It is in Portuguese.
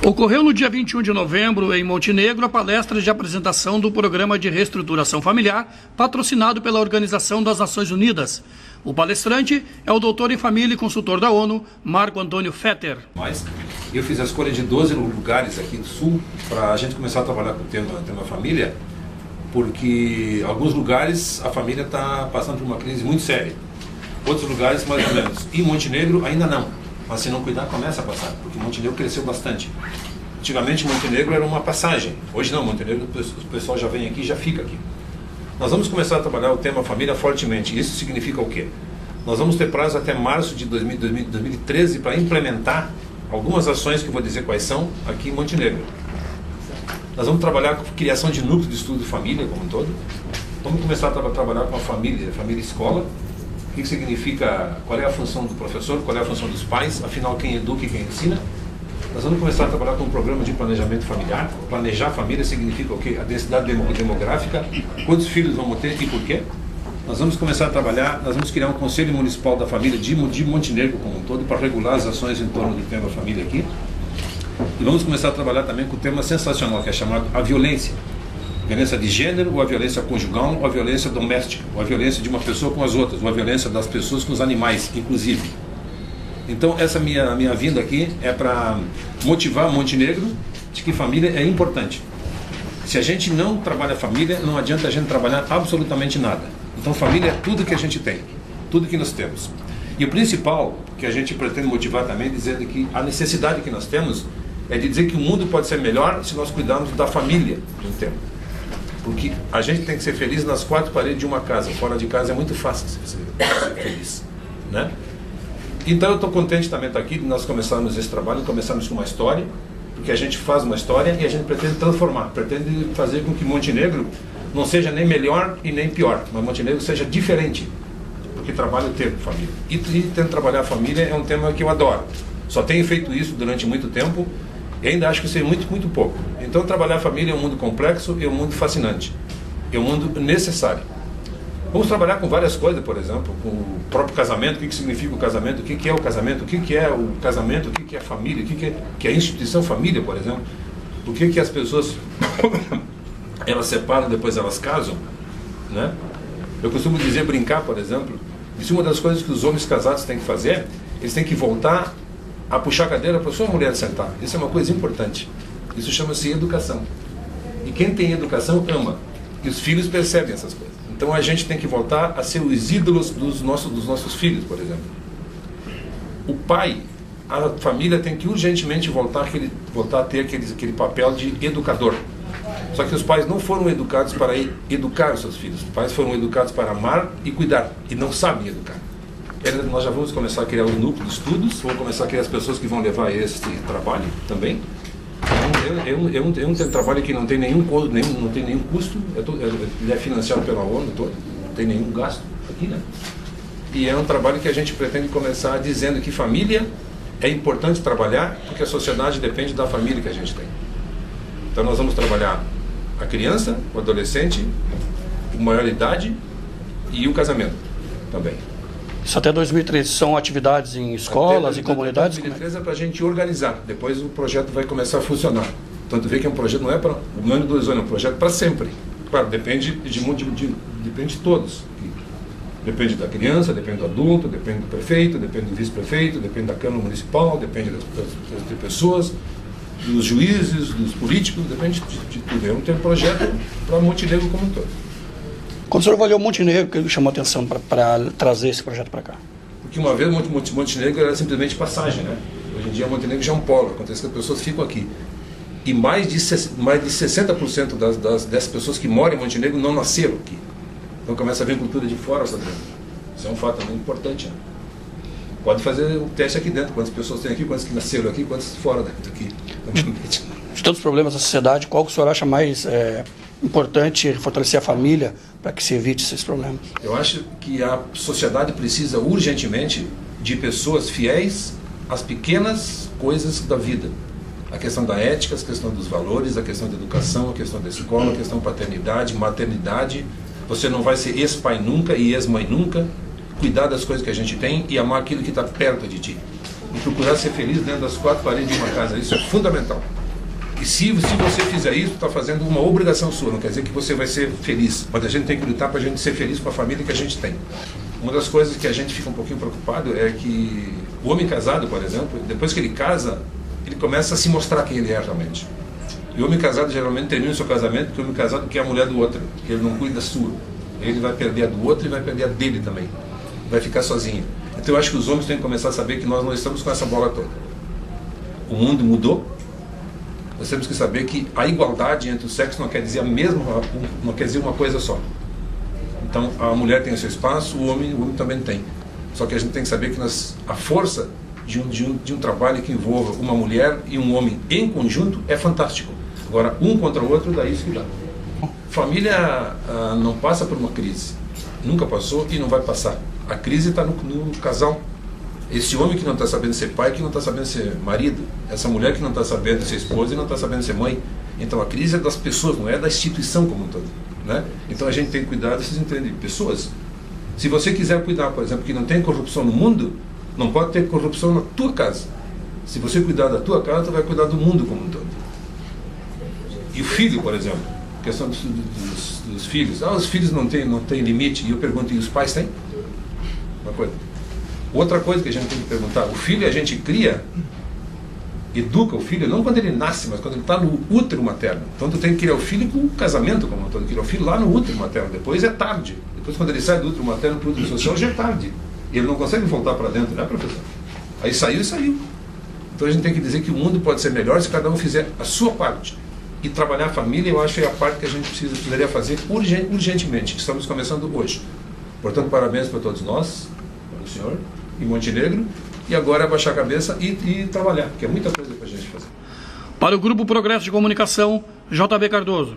Ocorreu no dia 21 de novembro, em Montenegro, a palestra de apresentação do Programa de Reestruturação Familiar, patrocinado pela Organização das Nações Unidas. O palestrante é o doutor em família e consultor da ONU, Marco Antônio Fetter. Eu fiz a escolha de 12 lugares aqui do Sul para a gente começar a trabalhar com o tema família, porque em alguns lugares a família está passando por uma crise muito séria, outros lugares mais ou menos. E Montenegro ainda não, mas se não cuidar começa a passar, porque Montenegro cresceu bastante. Antigamente Montenegro era uma passagem, hoje não, Montenegro o pessoal já vem aqui e já fica aqui. Nós vamos começar a trabalhar o tema família fortemente. Isso significa o quê? Nós vamos ter prazo até março de 2013 para implementar algumas ações que eu vou dizer quais são aqui em Montenegro. Nós vamos trabalhar com criação de núcleo de estudo de família como um todo. Vamos começar a trabalhar com a família escola. O que significa, qual é a função do professor, qual é a função dos pais, afinal quem educa e quem ensina. Nós vamos começar a trabalhar com um programa de planejamento familiar. Planejar a família significa o quê? A densidade demográfica, quantos filhos vamos ter e por quê. Nós vamos começar a trabalhar, nós vamos criar um Conselho Municipal da Família de Montenegro como um todo, para regular as ações em torno do tema família aqui. E vamos começar a trabalhar também com o tema sensacional, que é chamado a violência. Violência de gênero, ou a violência conjugal, ou a violência doméstica, ou a violência de uma pessoa com as outras, ou a violência das pessoas com os animais, inclusive. Então, essa minha vinda aqui é para motivar Montenegro de que família é importante. Se a gente não trabalha família, não adianta a gente trabalhar absolutamente nada. Então, família é tudo que a gente tem, tudo que nós temos. E o principal que a gente pretende motivar também, dizendo que a necessidade que nós temos é de dizer que o mundo pode ser melhor se nós cuidarmos da família de um tempo. Porque a gente tem que ser feliz nas quatro paredes de uma casa. Fora de casa é muito fácil ser feliz, né? Então eu estou contente também de estar aqui, de nós começarmos esse trabalho, começarmos com uma história, porque a gente faz uma história e a gente pretende transformar, pretende fazer com que Montenegro não seja nem melhor e nem pior, mas Montenegro seja diferente, porque trabalha o termo família. E tento trabalhar a família é um tema que eu adoro. Só tenho feito isso durante muito tempo e ainda acho que isso é muito, muito pouco. Então trabalhar a família é um mundo complexo e um mundo fascinante, é um mundo necessário. Vamos trabalhar com várias coisas, por exemplo, com o próprio casamento, o que significa o casamento, o que é o casamento, o que é o casamento, o que é a família, o que é a instituição família, por exemplo, por que as pessoas elas separam, depois elas casam, né? Eu costumo dizer, brincar, por exemplo, que uma das coisas que os homens casados têm que fazer, eles têm que voltar a puxar a cadeira para a sua mulher sentar. Isso é uma coisa importante. Isso chama-se educação. E quem tem educação ama. E os filhos percebem essas coisas. Então a gente tem que voltar a ser os ídolos dos nossos filhos, por exemplo. O pai, a família tem que urgentemente voltar a ter aquele papel de educador. Só que os pais não foram educados para educar os seus filhos. Os pais foram educados para amar e cuidar, e não sabem educar. Nós já vamos começar a criar um núcleo de estudos, vamos começar a criar as pessoas que vão levar esse trabalho também. É um trabalho que não tem nenhum custo, ele é financiado pela ONU todo, não tem nenhum gasto aqui, né? E é um trabalho que a gente pretende começar dizendo que família é importante trabalhar, porque a sociedade depende da família que a gente tem. Então nós vamos trabalhar a criança, o adolescente, a maioridade e o casamento também. Isso até 2013 são atividades em escolas e comunidades? 2013 é para a gente organizar, depois o projeto vai começar a funcionar. Tanto vê que é um projeto, não é para um ano, 2 anos, é um projeto para sempre. Claro, depende de todos. Depende da criança, depende do adulto, depende do prefeito, depende do vice-prefeito, depende da Câmara Municipal, depende das pessoas, dos juízes, dos políticos, depende de tudo. É um projeto para Montenegro como um todo. Quando o senhor avaliou Montenegro, o que ele chamou a atenção para trazer esse projeto para cá? Porque uma vez Montenegro era simplesmente passagem, né? Hoje em dia Montenegro já é um polo, acontece que as pessoas ficam aqui. E mais de 60% dessas pessoas que moram em Montenegro não nasceram aqui. Então começa a vir cultura de fora para dentro. Isso é um fato muito importante, né? Pode fazer um teste aqui dentro, quantas pessoas tem aqui, quantas que nasceram aqui, quantas fora dentro aqui. De todos os problemas da sociedade, qual que o senhor acha mais importante fortalecer a família para que se evite esses problemas? Eu acho que a sociedade precisa urgentemente de pessoas fiéis às pequenas coisas da vida. A questão da ética, a questão dos valores, a questão da educação, a questão da escola, a questão da paternidade, maternidade. Você não vai ser ex-pai nunca e ex-mãe nunca. Cuidar das coisas que a gente tem e amar aquilo que está perto de ti. e procurar ser feliz dentro das quatro paredes de uma casa. Isso é fundamental. E se você fizer isso, está fazendo uma obrigação sua, não quer dizer que você vai ser feliz, mas a gente tem que lutar para a gente ser feliz com a família que a gente tem. Uma das coisas que a gente fica um pouquinho preocupado é que o homem casado, por exemplo, depois que ele casa, ele começa a se mostrar quem ele é realmente. E o homem casado geralmente termina o seu casamento porque o homem casado quer a mulher do outro, porque ele não cuida da sua. Ele vai perder a do outro e vai perder a dele também. Vai ficar sozinho. Então eu acho que os homens têm que começar a saber que nós não estamos com essa bola toda. O mundo mudou. Nós temos que saber que a igualdade entre os sexos não quer dizer não quer dizer uma coisa só. Então a mulher tem o seu espaço, o homem também tem. Só que a gente tem que saber que a força de um trabalho que envolva uma mulher e um homem em conjunto é fantástico. Agora, um contra o outro, daí isso que dá. Família não passa por uma crise. Nunca passou e não vai passar. A crise está no casal. Esse homem que não está sabendo ser pai, que não está sabendo ser marido. Essa mulher que não está sabendo ser esposa e não está sabendo ser mãe. Então a crise é das pessoas, não é da instituição como um todo. Né? Então a gente tem que cuidar, vocês entendem, pessoas. Se você quiser cuidar, por exemplo, que não tem corrupção no mundo, não pode ter corrupção na tua casa. Se você cuidar da tua casa, tu vai cuidar do mundo como um todo. E o filho, por exemplo, questão dos filhos. Os filhos não têm limite. E eu pergunto, e os pais têm? Uma coisa. Outra coisa que a gente tem que perguntar, o filho a gente cria, educa o filho, não quando ele nasce, mas quando ele está no útero materno. Então tu tem que criar o filho com o casamento como um todo, criar o filho lá no útero materno, depois é tarde. Depois quando ele sai do útero materno para o útero social já é tarde. E ele não consegue voltar para dentro, né, professor? Aí saiu e saiu. Então a gente tem que dizer que o mundo pode ser melhor se cada um fizer a sua parte. E trabalhar a família, eu acho que é a parte que a gente precisaria fazer urgentemente. Estamos começando hoje. Portanto, parabéns para todos nós, para o senhor, em Montenegro, e agora abaixar a cabeça e trabalhar, porque é muita coisa para a gente fazer. Para o Grupo Progresso de Comunicação, JB Cardoso.